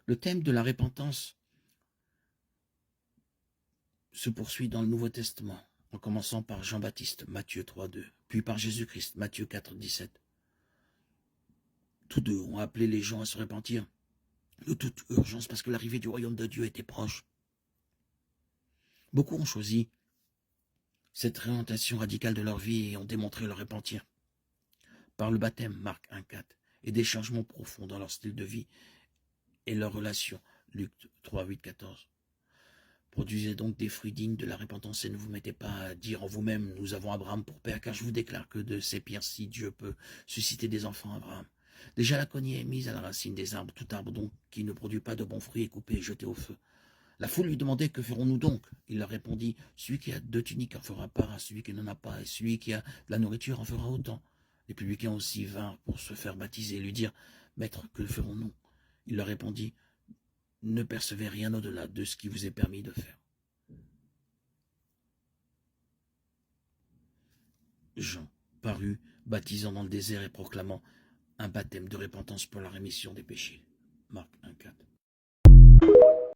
Le thème de la repentance se poursuit dans le Nouveau Testament, en commençant par Jean-Baptiste, Matthieu 3,2, puis par Jésus-Christ, Matthieu 4,17. Tous deux ont appelé les gens à se repentir de toute urgence parce que l'arrivée du royaume de Dieu était proche. Beaucoup ont choisi cette réorientation radicale de leur vie et ont démontré leur repentir par le baptême, Marc 1,4, et des changements profonds dans leur style de vie et leurs relations, Luc 3,8, 14. Produisez donc des fruits dignes de la repentance et ne vous mettez pas à dire en vous-même, nous avons Abraham pour père, car je vous déclare que de ces pierres-ci, Dieu peut susciter des enfants à Abraham. Déjà la cognée est mise à la racine des arbres, tout arbre donc qui ne produit pas de bons fruits est coupé et jeté au feu. La foule lui demandait, que ferons-nous donc? Il leur répondit, celui qui a 2 tuniques en fera part à celui qui n'en a pas, et celui qui a de la nourriture en fera autant. Les publicains aussi vinrent pour se faire baptiser et lui dire, maître, que ferons-nous? Il leur répondit, ne percevez rien au-delà de ce qui vous est permis de faire. Jean parut, baptisant dans le désert et proclamant un baptême de repentance pour la rémission des péchés. Marc 1,4.